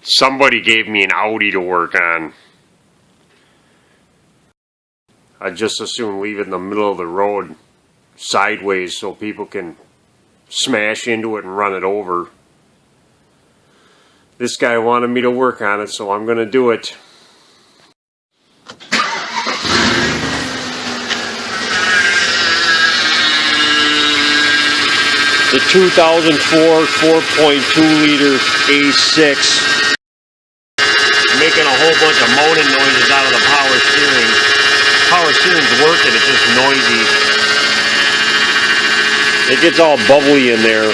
Somebody gave me an Audi to work on. I'd just as soon leave it in the middle of the road sideways so people can smash into it and run it over. This guy wanted me to work on it, so I'm going to do it. The 2004 4.2 liter A6, making a whole bunch of moaning noises out of the power steering. Power steering's working, it's just noisy. It gets all bubbly in there.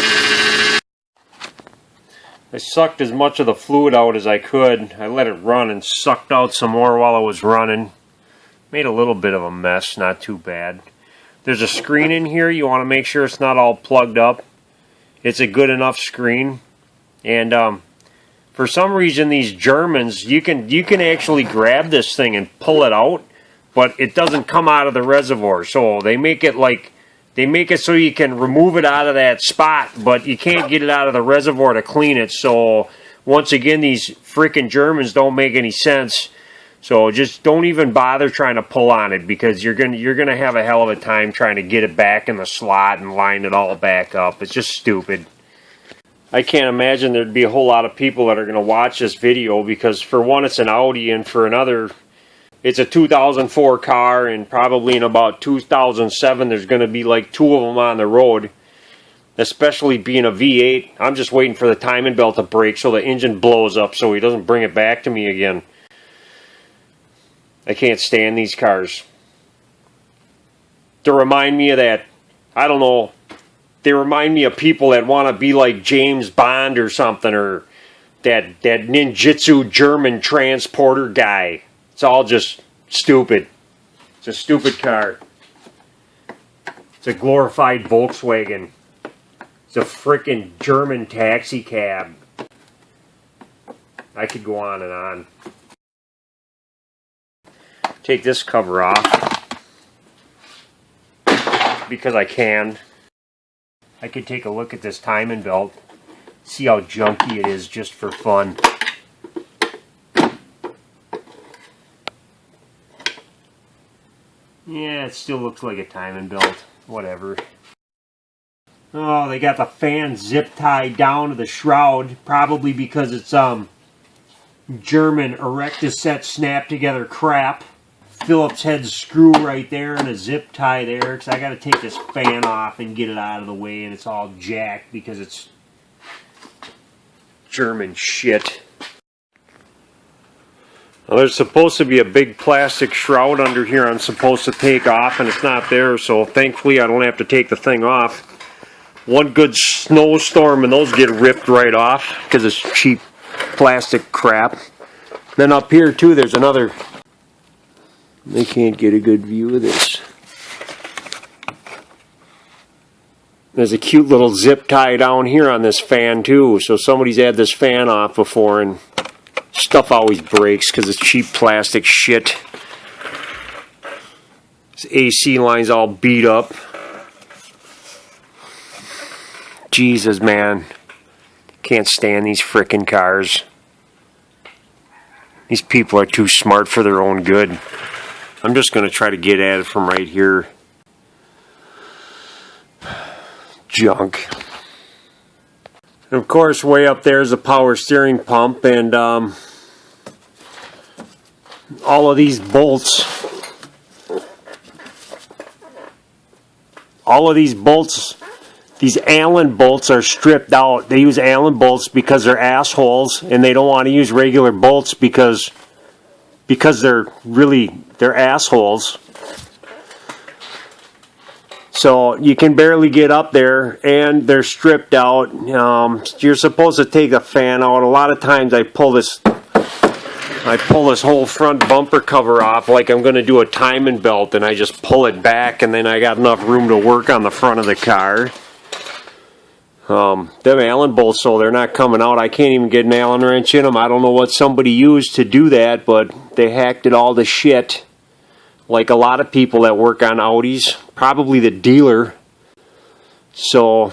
I sucked as much of the fluid out as I could. I let it run and sucked out some more while I was running. Made a little bit of a mess, not too bad. There's a screen in here. You want to make sure it's not all plugged up. It's a good enough screen. And for some reason these Germans, you can actually grab this thing and pull it out, but it doesn't come out of the reservoir. So they make it so you can remove it out of that spot, but you can't get it out of the reservoir to clean it. So once again, these freaking Germans don't make any sense. So just don't even bother trying to pull on it, because you're gonna have a hell of a time trying to get it back in the slot and line it all back up. It's just stupid. I can't imagine there'd be a whole lot of people that are gonna watch this video, because for one, it's an Audi, and for another, it's a 2004 car, and probably in about 2007 there's going to be like 2 of them on the road, especially being a V8. I'm just waiting for the timing belt to break so the engine blows up so he doesn't bring it back to me again. I can't stand these cars. They remind me of that, I don't know, they remind me of people that want to be like James Bond or something, or that ninjutsu German transporter guy. It's all just stupid. It's a stupid car. It's a glorified Volkswagen. It's a frickin' German taxi cab. I could go on and on. Take this cover off because I can. I could take a look at this timing belt, see how junky it is just for fun. Yeah, it still looks like a timing belt. Whatever. Oh, they got the fan zip tied down to the shroud, probably because it's German erectus set snap together crap. Phillips head screw right there and a zip tie there, because I got to take this fan off and get it out of the way, and it's all jacked because it's German shit. Well, there's supposed to be a big plastic shroud under here I'm supposed to take off, and it's not there, so thankfully I don't have to take the thing off. One good snowstorm and those get ripped right off because it's cheap plastic crap. Then up here too there's another. I can't get a good view of this. There's a cute little zip tie down here on this fan too, so somebody's had this fan off before, and stuff always breaks because it's cheap plastic shit. This AC line's all beat up. Jesus, man. Can't stand these frickin' cars. These people are too smart for their own good. I'm just going to try to get at it from right here. Junk. And of course, way up there is a power steering pump, and all of these bolts, these Allen bolts are stripped out. They use Allen bolts because they're assholes, and they don't want to use regular bolts because they're assholes. So you can barely get up there, and they're stripped out. You're supposed to take the fan out. A lot of times I pull this whole front bumper cover off like I'm going to do a timing belt, and I just pull it back, and then I got enough room to work on the front of the car. Them Allen bolts, so they're not coming out. I can't even get an Allen wrench in them. I don't know what somebody used to do that, but they hacked it all to shit. Like a lot of people that work on Audis, probably the dealer. So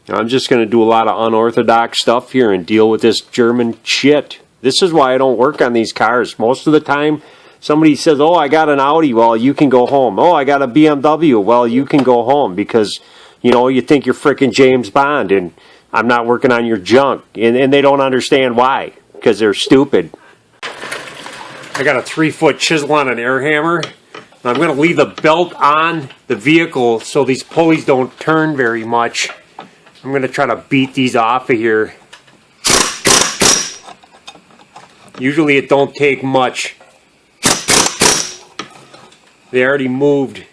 I'm just going to do a lot of unorthodox stuff here and deal with this German shit. This is why I don't work on these cars. Most of the time, somebody says, oh, I got an Audi. Well, you can go home. Oh, I got a BMW. Well, you can go home because, you know, you think you're freaking James Bond and I'm not working on your junk. And they don't understand why, because they're stupid. I got a 3-foot chisel on an air hammer. I'm going to leave the belt on the vehicle so these pulleys don't turn very much. I'm going to try to beat these off of here. Usually it don't take much. They already moved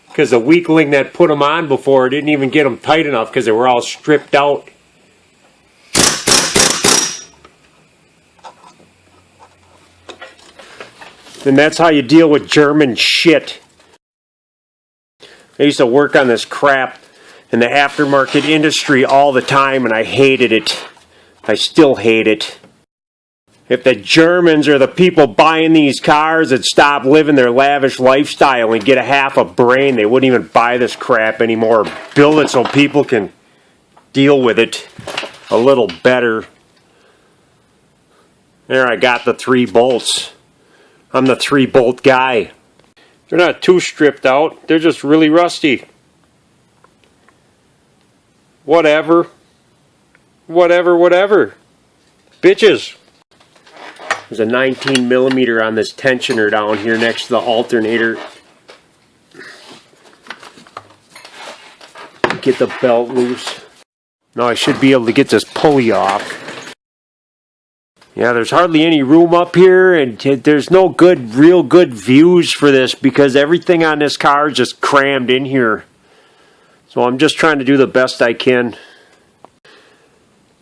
because the weakling that put them on before didn't even get them tight enough because they were all stripped out. And that's how you deal with German shit. I used to work on this crap in the aftermarket industry all the time and I hated it. I still hate it. If the Germans or the people buying these cars would stop living their lavish lifestyle and get a half a brain, they wouldn't even buy this crap anymore. Build it so people can deal with it a little better. There, I got the 3 bolts. I'm the 3-bolt guy. They're not too stripped out. They're just really rusty. Whatever. Whatever, whatever. Bitches. There's a 19mm on this tensioner down here next to the alternator. Get the belt loose. Now I should be able to get this pulley off. Yeah, there's hardly any room up here, and there's no real good views for this because everything on this car is just crammed in here. So I'm just trying to do the best I can.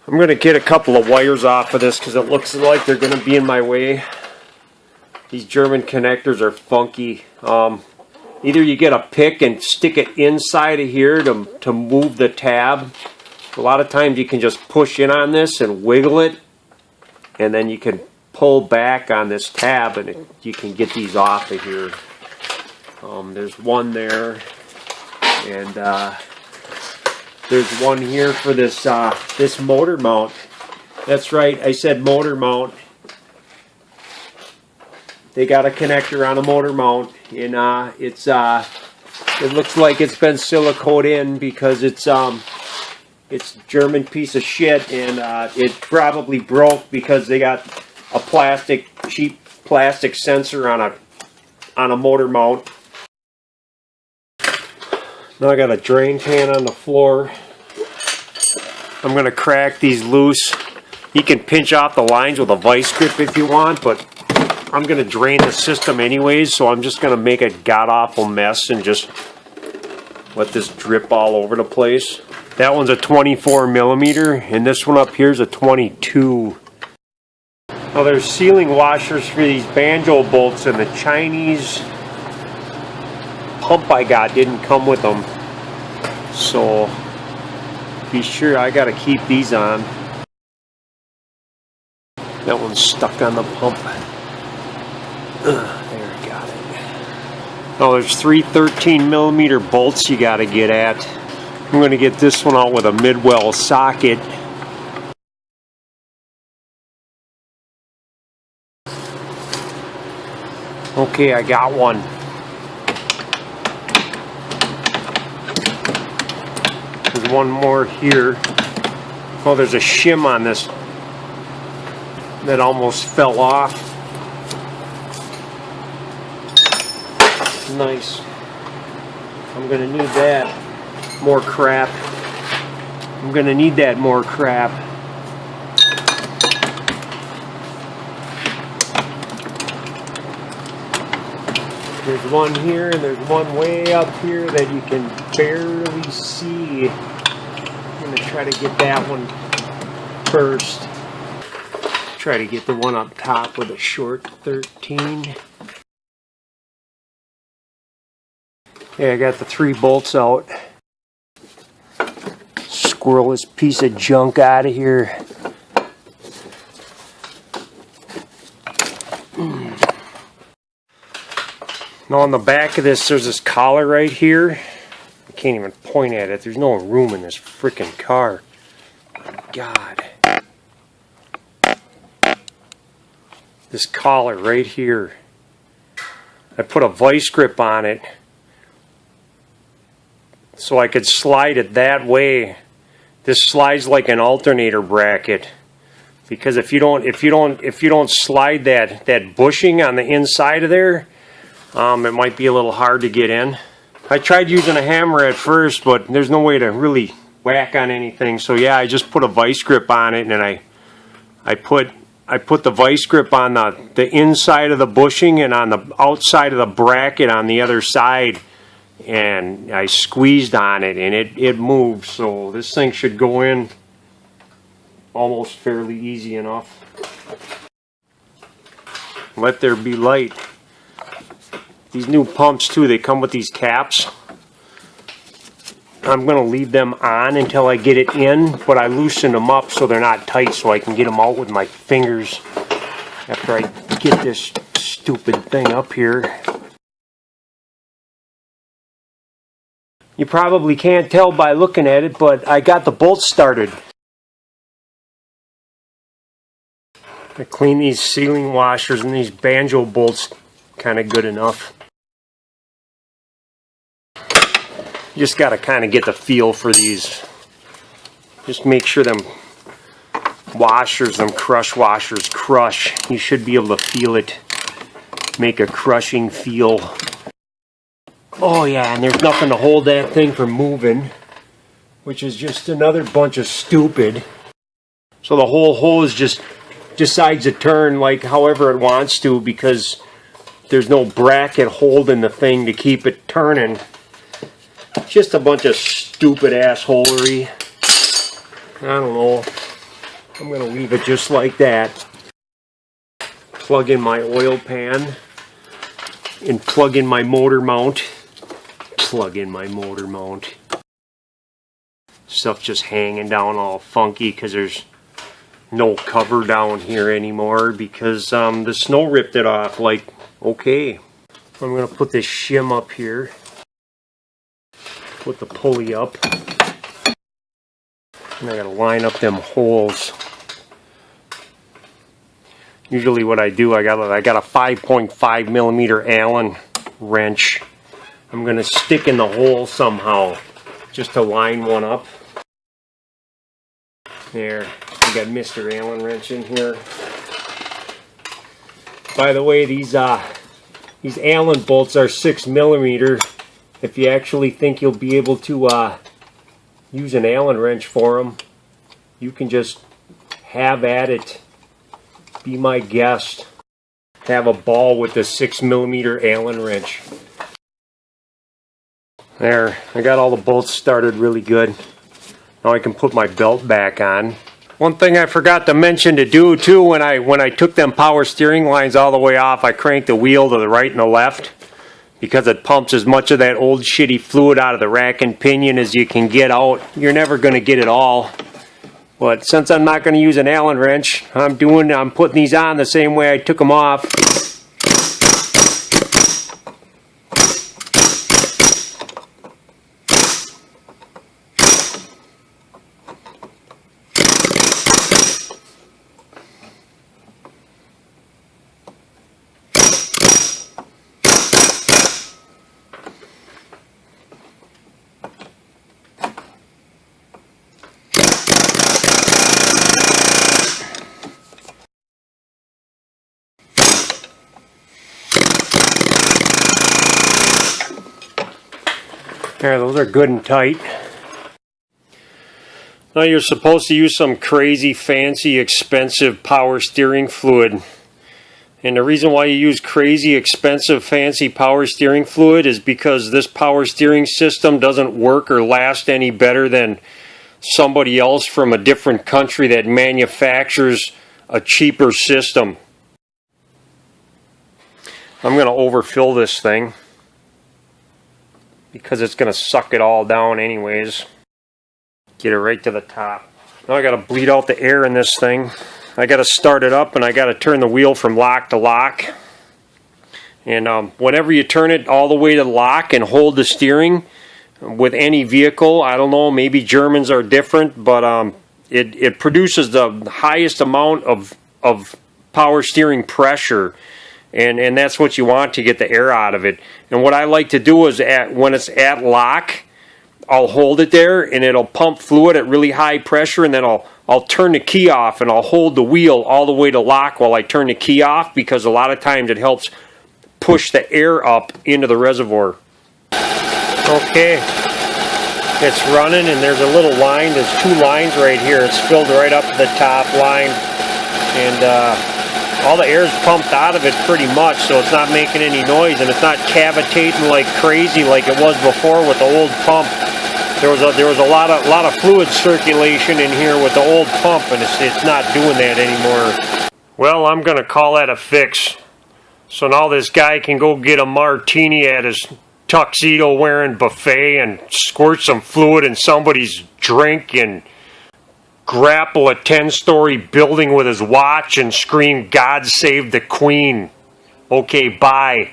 I'm going to get a couple of wires off of this because it looks like they're going to be in my way. These German connectors are funky. Either you get a pick and stick it inside of here to move the tab. A lot of times you can just push in on this and wiggle it. And then you can pull back on this tab and you can get these off of here. There's one there. And there's one here for this this motor mount. That's right, I said motor mount. They got a connector on a motor mount. And it looks like it's been siliconed in because it's German piece of shit, and it probably broke because they got a cheap plastic sensor on a motor mount. Now I got a drain pan on the floor. I'm going to crack these loose. You can pinch off the lines with a vice grip if you want, but I'm going to drain the system anyways, so I'm just going to make a god-awful mess and just let this drip all over the place. That one's a 24mm, and this one up here is a 22. Now there's sealing washers for these banjo bolts, and the Chinese pump I got didn't come with them. So be sure I gotta keep these on. That one's stuck on the pump. There, I got it. Now there's 3 13mm bolts you gotta get at. I'm going to get this one out with a mid-well socket. Okay, I got one. There's one more here. Oh, there's a shim on this that almost fell off. Nice. I'm going to need that. More crap. I'm gonna need that more crap. There's one here and there's one way up here that you can barely see. I'm gonna try to get that one first. Try to get the one up top with a short 13. Okay, I got the 3 bolts out. Squirrel this piece of junk out of here. Now on the back of this, there's this collar right here. I can't even point at it. There's no room in this freaking car. My God. This collar right here. I put a vice grip on it so I could slide it that way. This slides like an alternator bracket, because if you don't slide that bushing on the inside of there, it might be a little hard to get in. I tried using a hammer at first, but there's no way to really whack on anything. So yeah, I just put a vice grip on it, and I put the vice grip on the inside of the bushing and on the outside of the bracket on the other side, and I squeezed on it, and it moved. So this thing should go in almost fairly easy enough. Let there be light. These new pumps too, they come with these caps. I'm going to leave them on until I get it in, but I loosen them up so they're not tight, so I can get them out with my fingers after I get this stupid thing up here. You probably can't tell by looking at it, but I got the bolts started. I clean these sealing washers and these banjo bolts kind of good enough. You just got to kind of get the feel for these. Just make sure them washers, them crush washers crush. You should be able to feel it. Make a crushing feel. Oh yeah, and there's nothing to hold that thing from moving, which is just another bunch of stupid. So the whole hose just decides to turn like however it wants to, because there's no bracket holding the thing to keep it turning. Just a bunch of stupid assholery. I don't know. I'm going to leave it just like that. Plug in my oil pan and plug in my motor mount. Plug in my motor mount. Stuff just hanging down all funky because there's no cover down here anymore, because the snow ripped it off. Like, okay. I'm going to put this shim up here. Put the pulley up. And I got to line up them holes. Usually what I do, I got a 5.5 millimeter Allen wrench. I'm going to stick in the hole somehow just to line one up. There, I got Mr. Allen wrench in here. By the way, these Allen bolts are 6 millimeter. If you actually think you'll be able to use an Allen wrench for them, you can just have at it. Be my guest. Have a ball with the 6 millimeter Allen wrench. There, I got all the bolts started really good. Now I can put my belt back on. One thing I forgot to mention to do too, when I took them power steering lines all the way off, I cranked the wheel to the right and the left, because it pumps as much of that old shitty fluid out of the rack and pinion as you can get out. You're never going to get it all. But since I'm not going to use an Allen wrench, I'm putting these on the same way I took them off. There, those are good and tight. Now you're supposed to use some crazy, fancy, expensive power steering fluid. And the reason why you use crazy, expensive, fancy power steering fluid is because this power steering system doesn't work or last any better than somebody else from a different country that manufactures a cheaper system. I'm going to overfill this thing, because it's going to suck it all down anyways. Get it right to the top. Now I got to bleed out the air in this thing. I got to start it up, and I got to turn the wheel from lock to lock. And whenever you turn it all the way to lock and hold the steering, with any vehicle. I don't know, maybe Germans are different, but it produces the highest amount of power steering pressure, and that's what you want to get the air out of it. And what I like to do is when it's at lock, I'll hold it there and it'll pump fluid at really high pressure, and then I'll turn the key off and I'll hold the wheel all the way to lock while I turn the key off, because a lot of times it helps push the air up into the reservoir. Okay, it's running, and there's a little line. There's two lines right here. It's filled right up to the top line, and all the air is pumped out of it pretty much, so it's not making any noise, and it's not cavitating like crazy like it was before with the old pump. There was a lot of fluid circulation in here with the old pump, and it's not doing that anymore. Well, I'm gonna call that a fix. So now this guy can go get a martini at his tuxedo wearing buffet and squirt some fluid in somebody's drink and grapple a 10-story building with his watch and scream, "God save the Queen." Okay, bye.